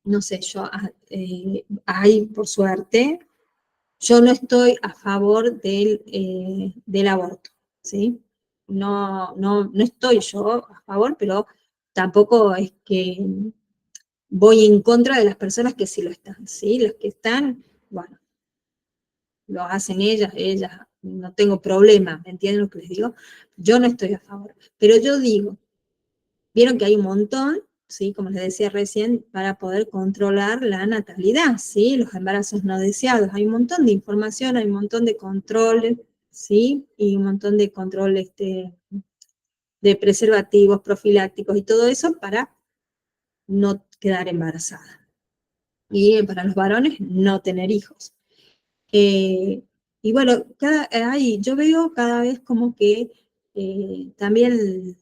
no sé, hay, por suerte, yo no estoy a favor del aborto, ¿sí? No estoy yo a favor, pero tampoco es que voy en contra de las personas que sí lo están, ¿sí? Las que están, bueno, lo hacen ellas, no tengo problema, ¿me entienden lo que les digo? Yo no estoy a favor, pero yo digo, vieron que hay un montón, ¿sí? Como les decía recién, para poder controlar la natalidad, ¿sí? Los embarazos no deseados, hay un montón de información, hay un montón de controles, ¿sí? Y un montón de control de preservativos profilácticos y todo eso para no quedar embarazada. Y para los varones, no tener hijos. Y bueno, yo veo cada vez como que también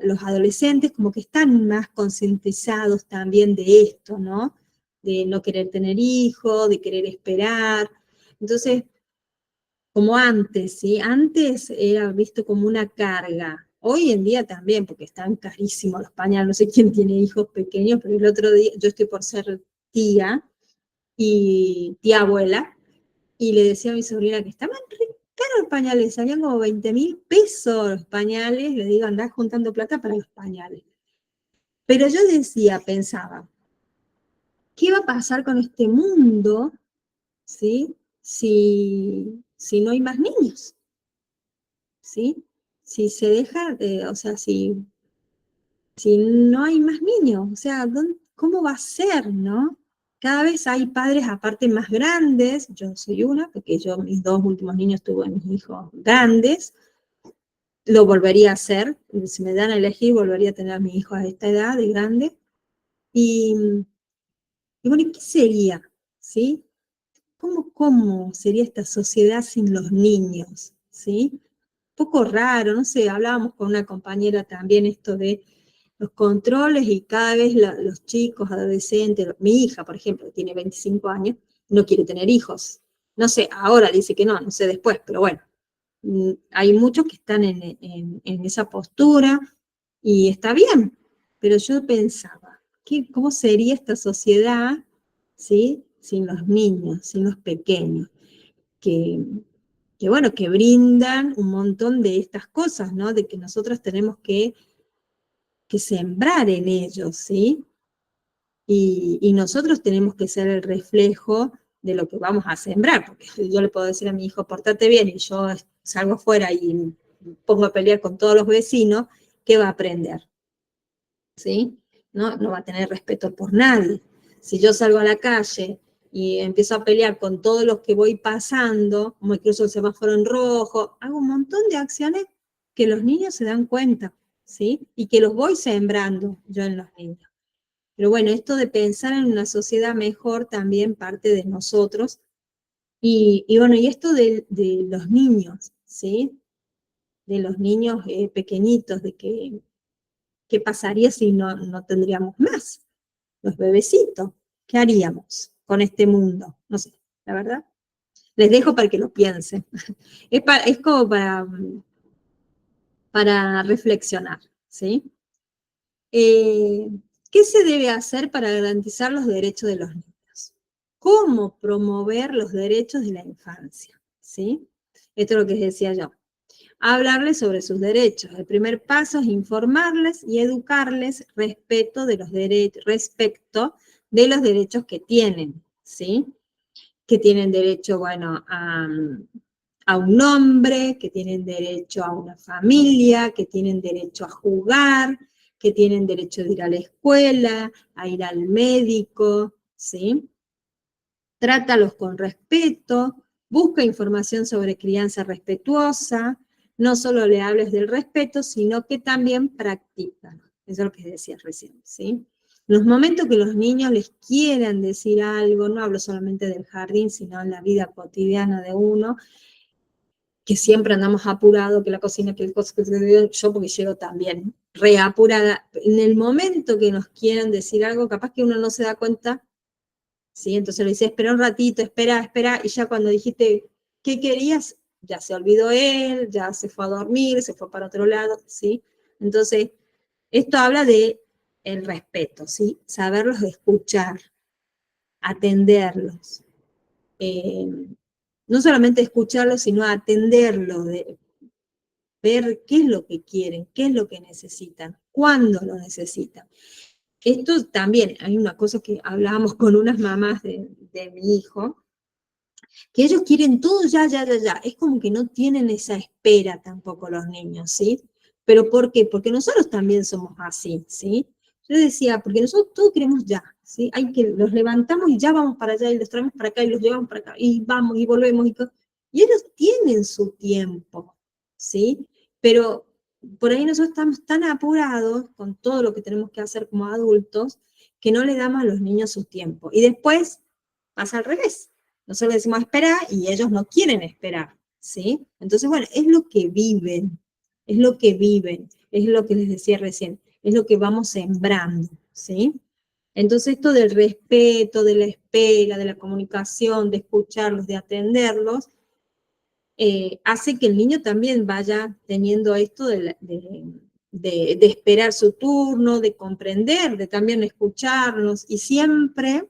los adolescentes como que están más concientizados también de esto, ¿no? De no querer tener hijos, de querer esperar. Entonces, como antes, ¿sí? Antes era visto como una carga. Hoy en día también, porque están carísimos los pañales, no sé quién tiene hijos pequeños, pero el otro día, yo estoy por ser tía y tía abuela, y le decía a mi sobrina que estaban re los pañales? Salían como 20.000 pesos los pañales, le digo, andás juntando plata para los pañales. Pero yo decía, pensaba, ¿qué va a pasar con este mundo, ¿sí? Si no hay más niños, ¿sí? Si se deja, o sea, si no hay más niños, o sea, ¿cómo va a ser, no? Cada vez hay padres aparte más grandes, yo soy una, porque yo mis 2 últimos niños tuve mis hijos grandes, lo volvería a hacer, si me dan a elegir, volvería a tener a mis hijos a esta edad de grande, y, y bueno, ¿qué sería, sí? ¿Cómo sería esta sociedad sin los niños, sí? Un poco raro, no sé, hablábamos con una compañera también esto de los controles y cada vez los chicos, adolescentes, mi hija, por ejemplo, que tiene 25 años, no quiere tener hijos. No sé, ahora dice que no sé después, pero bueno, hay muchos que están en esa postura y está bien, pero yo pensaba, ¿cómo sería esta sociedad, ¿sí? Sin los niños, sin los pequeños, que, bueno, que brindan un montón de estas cosas, ¿no? De que nosotros tenemos que sembrar en ellos, ¿sí? Y nosotros tenemos que ser el reflejo de lo que vamos a sembrar, porque yo le puedo decir a mi hijo, portate bien, y yo salgo afuera y pongo a pelear con todos los vecinos, ¿qué va a aprender? ¿Sí? No va a tener respeto por nadie. Si yo salgo a la calle y empiezo a pelear con todos los que voy pasando, como cruzo el semáforo en rojo, hago un montón de acciones que los niños se dan cuenta, ¿sí? Y que los voy sembrando yo en los niños. Pero bueno, esto de pensar en una sociedad mejor también parte de nosotros. Y bueno, y esto de los niños, ¿sí? De los niños pequeñitos, de qué pasaría si no tendríamos más, los bebecitos. ¿Qué haríamos con este mundo? No sé, la verdad. Les dejo para que lo piensen. Es como para reflexionar, ¿sí? ¿Qué se debe hacer para garantizar los derechos de los niños? ¿Cómo promover los derechos de la infancia? ¿Sí? Esto es lo que decía yo. Hablarles sobre sus derechos. El primer paso es informarles y educarles respecto de los derechos que tienen, ¿sí? Que tienen derecho, bueno, a un nombre, que tienen derecho a una familia, que tienen derecho a jugar, que tienen derecho de ir a la escuela, a ir al médico, ¿sí? Trátalos con respeto, busca información sobre crianza respetuosa, no solo le hables del respeto, sino que también practícalo. Eso es lo que decía recién, ¿sí? En los momentos que los niños les quieran decir algo, no hablo solamente del jardín, sino en la vida cotidiana de uno, que siempre andamos apurados, que la cocina, que el coso, yo porque llego también reapurada. En el momento que nos quieran decir algo, capaz que uno no se da cuenta, ¿sí? Entonces le dice, espera un ratito, espera, y ya cuando dijiste qué querías, ya se olvidó él, ya se fue a dormir, se fue para otro lado, ¿sí? Entonces, esto habla de el respeto, ¿sí? Saberlos escuchar, atenderlos. No solamente escucharlos, sino atenderlos, ver qué es lo que quieren, qué es lo que necesitan, cuándo lo necesitan. Esto también, hay una cosa que hablábamos con unas mamás de mi hijo, que ellos quieren todo ya. Es como que no tienen esa espera tampoco los niños, ¿sí? ¿Pero por qué? Porque nosotros también somos así, ¿sí? Yo decía, porque nosotros todo queremos ya, ¿sí? Los levantamos y ya vamos para allá, y los traemos para acá, y los llevamos para acá, y vamos, y volvemos, y ellos tienen su tiempo, ¿sí? Pero por ahí nosotros estamos tan apurados con todo lo que tenemos que hacer como adultos, que no le damos a los niños su tiempo. Y después pasa al revés. Nosotros les decimos esperar y ellos no quieren esperar, ¿sí? Entonces, bueno, es lo que viven, es lo que les decía recién, es lo que vamos sembrando, ¿sí? Entonces, esto del respeto, de la espera, de la comunicación, de escucharlos, de atenderlos, hace que el niño también vaya teniendo esto de esperar su turno, de comprender, de también escucharnos, y siempre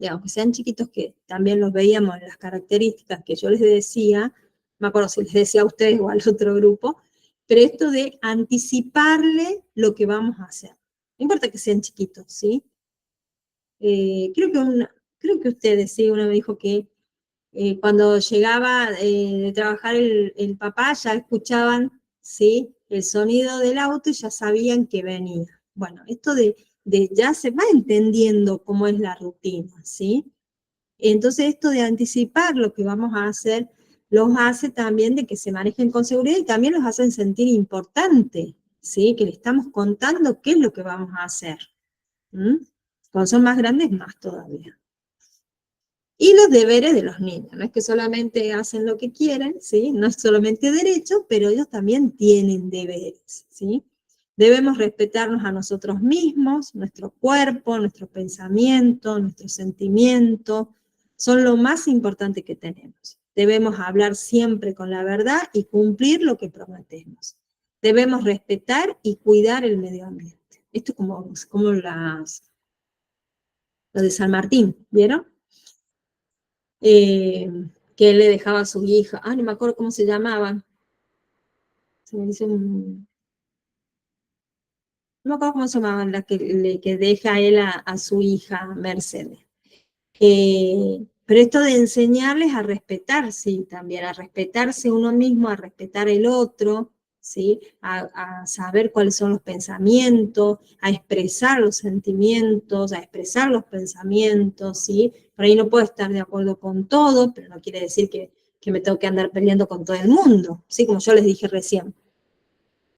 digamos, que sean chiquitos, que también los veíamos en las características que yo les decía, me acuerdo si les decía a ustedes o al otro grupo, pero esto de anticiparle lo que vamos a hacer. No importa que sean chiquitos, ¿sí? Creo que ustedes, sí, uno me dijo que cuando llegaba de trabajar el papá, ya escuchaban, ¿sí?, el sonido del auto y ya sabían que venía. Bueno, esto de ya se va entendiendo cómo es la rutina, ¿sí? Entonces esto de anticipar lo que vamos a hacer, los hace también de que se manejen con seguridad y también los hacen sentir importante, ¿sí? Que le estamos contando qué es lo que vamos a hacer. ¿Mm? Cuando son más grandes, más todavía. Y los deberes de los niños, no es que solamente hacen lo que quieren, ¿sí? No es solamente derecho, pero ellos también tienen deberes, ¿sí? Debemos respetarnos a nosotros mismos, nuestro cuerpo, nuestro pensamiento, nuestros sentimientos, son lo más importante que tenemos. Debemos hablar siempre con la verdad y cumplir lo que prometemos. Debemos respetar y cuidar el medio ambiente. Esto es como lo de San Martín, ¿vieron? Que él le dejaba a su hija, no me acuerdo cómo se llamaba, se me dice no me acuerdo cómo se llamaba, la que deja a él a su hija Mercedes. Pero esto de enseñarles a respetar, sí, también, a respetarse uno mismo, a respetar el otro, ¿sí? A saber cuáles son los pensamientos, a expresar los sentimientos, a expresar los pensamientos, ¿sí? Por ahí no puedo estar de acuerdo con todo, pero no quiere decir que me tengo que andar peleando con todo el mundo, ¿sí? Como yo les dije recién.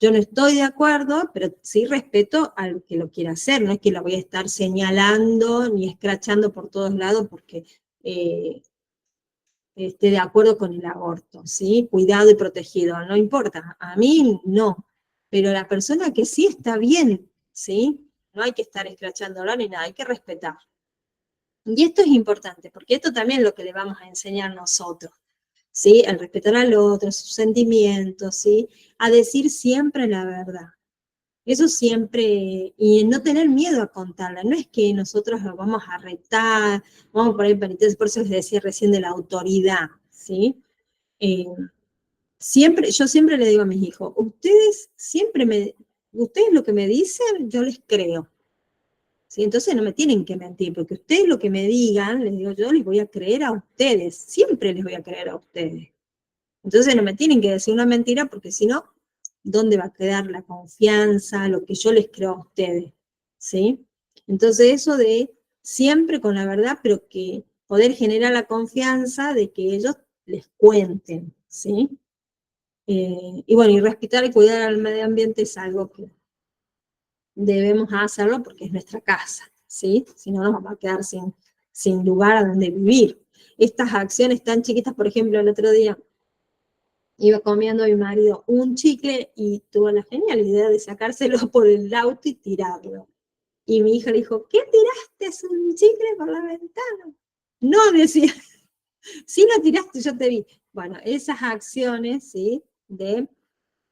Yo no estoy de acuerdo, pero sí respeto al que lo quiera hacer, no es que la voy a estar señalando ni escrachando por todos lados porque esté de acuerdo con el aborto, ¿sí? Cuidado y protegido, no importa, a mí no, pero la persona que sí está bien, ¿sí? No hay que estar escrachándola ni nada, hay que respetar. Y esto es importante, porque esto también es lo que le vamos a enseñar nosotros, ¿sí? Al respetar al otro, sus sentimientos, ¿sí? A decir siempre la verdad. Eso siempre, y no tener miedo a contarla, no es que nosotros lo vamos a retar, vamos a poner penitencia, por eso les decía recién de la autoridad, ¿sí? Yo siempre le digo a mis hijos, ustedes lo que me dicen, yo les creo, ¿sí? Entonces no me tienen que mentir, porque ustedes lo que me digan, les digo yo, les voy a creer a ustedes, siempre les voy a creer a ustedes. Entonces no me tienen que decir una mentira, porque si no, ¿dónde va a quedar la confianza, lo que yo les creo a ustedes? ¿Sí? Entonces eso de siempre con la verdad, pero que poder generar la confianza de que ellos les cuenten, ¿sí? Y bueno, y respetar y cuidar al medio ambiente es algo que debemos hacerlo porque es nuestra casa, ¿sí? Si no nos vamos a quedar sin lugar a donde vivir. Estas acciones tan chiquitas, por ejemplo, el otro día, iba comiendo mi marido un chicle y tuvo la genial idea de sacárselo por el auto y tirarlo. Y mi hija le dijo, ¿qué tiraste un chicle por la ventana? No, decía, sí lo tiraste, yo te vi. Bueno, esas acciones, ¿sí? De,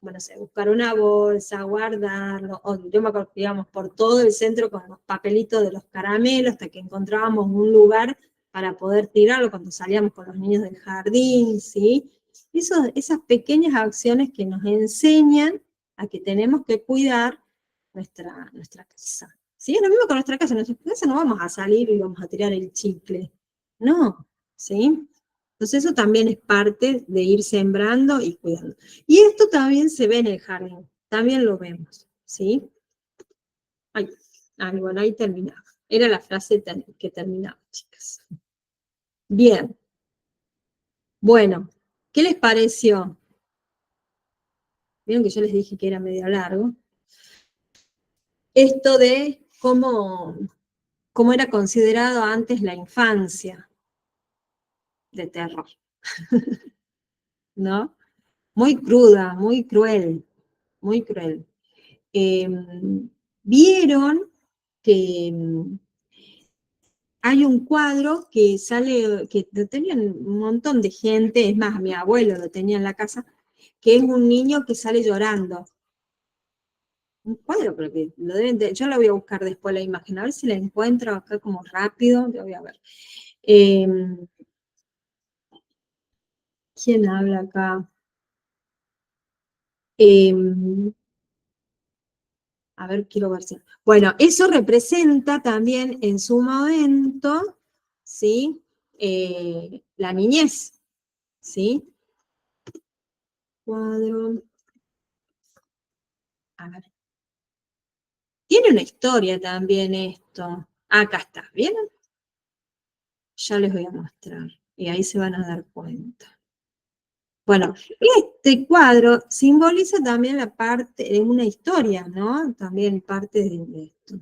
bueno, sé, buscar una bolsa, guardarlo, o yo me acuerdo que íbamos por todo el centro con los papelitos de los caramelos hasta que encontrábamos un lugar para poder tirarlo cuando salíamos con los niños del jardín, ¿sí? Esas pequeñas acciones que nos enseñan a que tenemos que cuidar nuestra casa. ¿Sí? Es lo mismo con nuestra casa. En nuestra casa no vamos a salir y vamos a tirar el chicle. No, ¿sí? Entonces eso también es parte de ir sembrando y cuidando. Y esto también se ve en el jardín. También lo vemos, ¿sí? Bueno, ahí terminaba. Era la frase que terminaba, chicas. Bien. Bueno, ¿qué les pareció? Vieron que yo les dije que era medio largo. Esto de cómo era considerado antes la infancia de terror, ¿no? Muy cruda, muy cruel, muy cruel. Vieron que hay un cuadro que sale, que lo tenían un montón de gente, es más, mi abuelo lo tenía en la casa, que es un niño que sale llorando. Un cuadro, pero que lo deben yo la voy a buscar después la imagen, a ver si la encuentro acá como rápido, lo voy a ver. ¿Quién habla acá? A ver, quiero ver si... Bueno, eso representa también en su momento, ¿sí? La niñez, ¿sí? Cuadro... A ver. Tiene una historia también esto. Acá está, ¿vieron? Ya les voy a mostrar. Y ahí se van a dar cuenta. Bueno, este cuadro simboliza también la parte de una historia, ¿no? También parte de esto.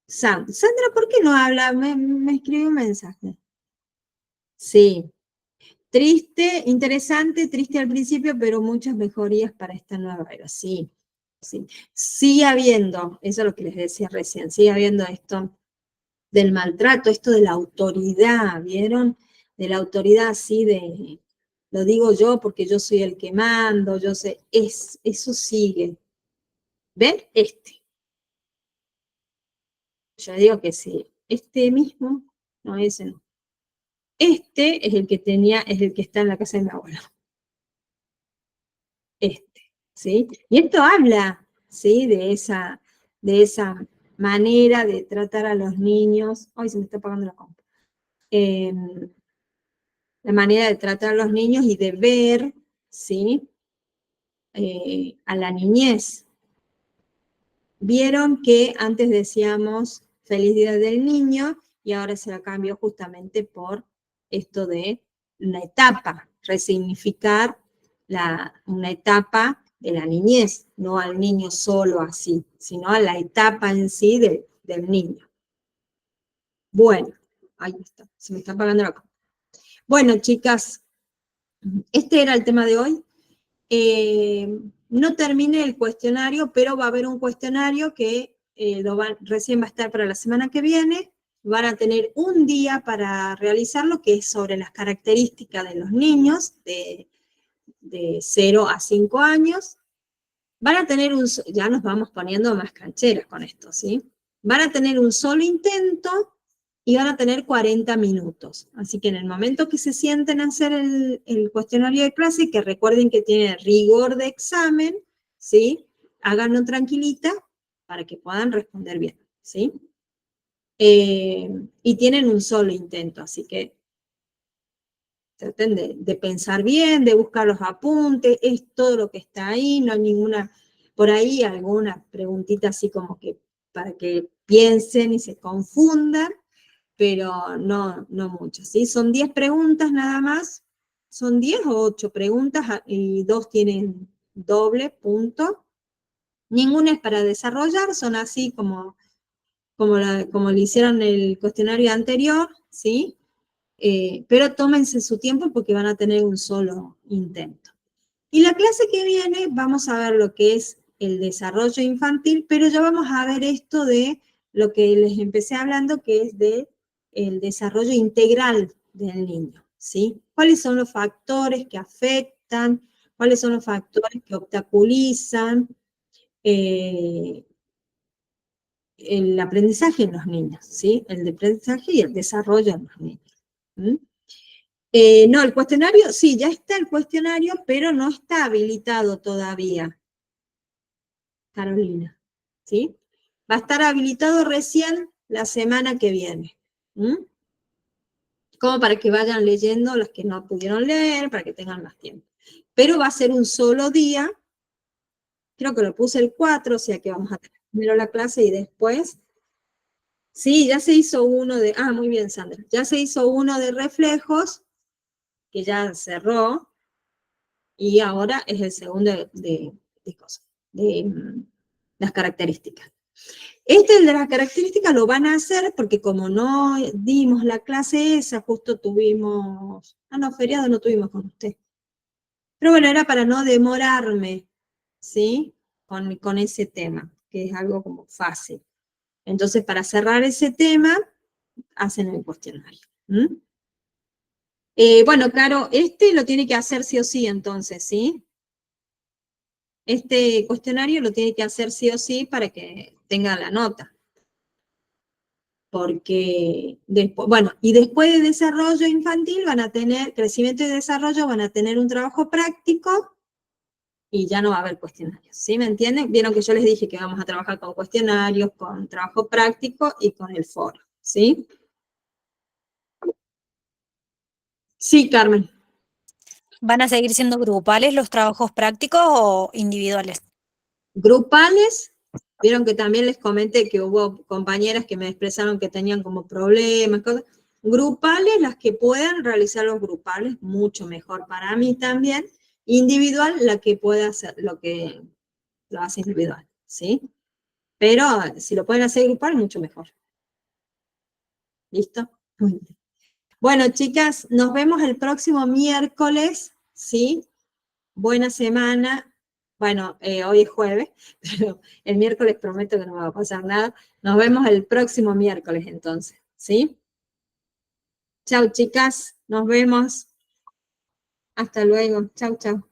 Sandra, ¿por qué no habla? Me escribió un mensaje. Sí. Triste, interesante, triste al principio, pero muchas mejorías para esta nueva era. Sí, sí. Sigue habiendo, eso es lo que les decía recién, sigue habiendo esto del maltrato, esto de la autoridad, ¿vieron? De la autoridad así de, lo digo yo porque yo soy el que mando, yo sé, eso sigue. ¿Ven? Yo digo que sí, este mismo, no, ese no. Este es el que tenía, es el que está en la casa de mi abuelo. ¿Sí? Y esto habla, ¿sí? De esa manera de tratar a los niños. Ay, se me está apagando la compu. La manera de tratar a los niños y de ver, ¿sí? A la niñez. Vieron que antes decíamos feliz día del niño y ahora se la cambió justamente por esto de una etapa, resignificar una etapa de la niñez, no al niño solo así, sino a la etapa en sí del niño. Bueno, ahí está, se me está apagando la cámara. Bueno, chicas, este era el tema de hoy. No terminé el cuestionario, pero va a haber un cuestionario que recién va a estar para la semana que viene. Van a tener un día para realizarlo, que es sobre las características de los niños de 0 a 5 años. Van a tener ya nos vamos poniendo más cancheras con esto, ¿sí? Van a tener un solo intento y van a tener 40 minutos. Así que en el momento que se sienten a hacer el cuestionario de clase, que recuerden que tiene rigor de examen, ¿sí? Háganlo tranquilita para que puedan responder bien, ¿sí? Y tienen un solo intento, así que traten de pensar bien, de buscar los apuntes, es todo lo que está ahí, no hay ninguna, por ahí alguna preguntita así como que para que piensen y se confundan, pero no mucho, ¿sí? Son 10 preguntas nada más, son 10 o 8 preguntas y 2 tienen doble punto. Ninguna es para desarrollar, son así como le hicieron el cuestionario anterior, ¿sí? Pero tómense su tiempo porque van a tener un solo intento. Y la clase que viene vamos a ver lo que es el desarrollo infantil, pero ya vamos a ver esto de lo que les empecé hablando, que es de el desarrollo integral del niño, ¿sí? ¿Cuáles son los factores que afectan? ¿Cuáles son los factores que obstaculizan el aprendizaje en los niños, ¿sí? El aprendizaje y el desarrollo en los niños. ¿Mm? No, el cuestionario, sí, ya está el cuestionario, pero no está habilitado todavía, Carolina, ¿sí? Va a estar habilitado recién la semana que viene. ¿Mm? Como para que vayan leyendo las que no pudieron leer, para que tengan más tiempo. Pero va a ser un solo día, creo que lo puse el 4, o sea que vamos a tener primero la clase y después. Sí, ya se hizo uno de, muy bien, Sandra, ya se hizo uno de reflejos, que ya cerró, y ahora es el segundo de las características. Este de las características lo van a hacer porque como no dimos la clase esa, justo tuvimos, no, feriado no tuvimos con usted. Pero bueno, era para no demorarme, ¿sí? Con ese tema, que es algo como fácil. Entonces, para cerrar ese tema, hacen el cuestionario. Bueno, claro, este lo tiene que hacer sí o sí, entonces, ¿sí? este cuestionario lo tiene que hacer sí o sí para que tenga la nota. Porque, después, bueno, y después de desarrollo infantil van a tener, crecimiento y desarrollo, van a tener un trabajo práctico y ya no va a haber cuestionarios, ¿sí? ¿Me entienden? Vieron que yo les dije que vamos a trabajar con cuestionarios, con trabajo práctico y con el foro, ¿sí? Sí, Carmen. ¿Van a seguir siendo grupales los trabajos prácticos o individuales? Grupales, vieron que también les comenté que hubo compañeras que me expresaron que tenían como problemas, cosas. Grupales, las que puedan realizar los grupales, mucho mejor para mí también. Individual, la que pueda hacer lo que lo hace individual, ¿sí? Pero si lo pueden hacer grupal, mucho mejor. ¿Listo? Bueno, chicas, nos vemos el próximo miércoles, ¿sí? Buena semana. Bueno, hoy es jueves, pero el miércoles prometo que no va a pasar nada. Nos vemos el próximo miércoles entonces, ¿sí? Chau, chicas, nos vemos. Hasta luego. Chau, chau.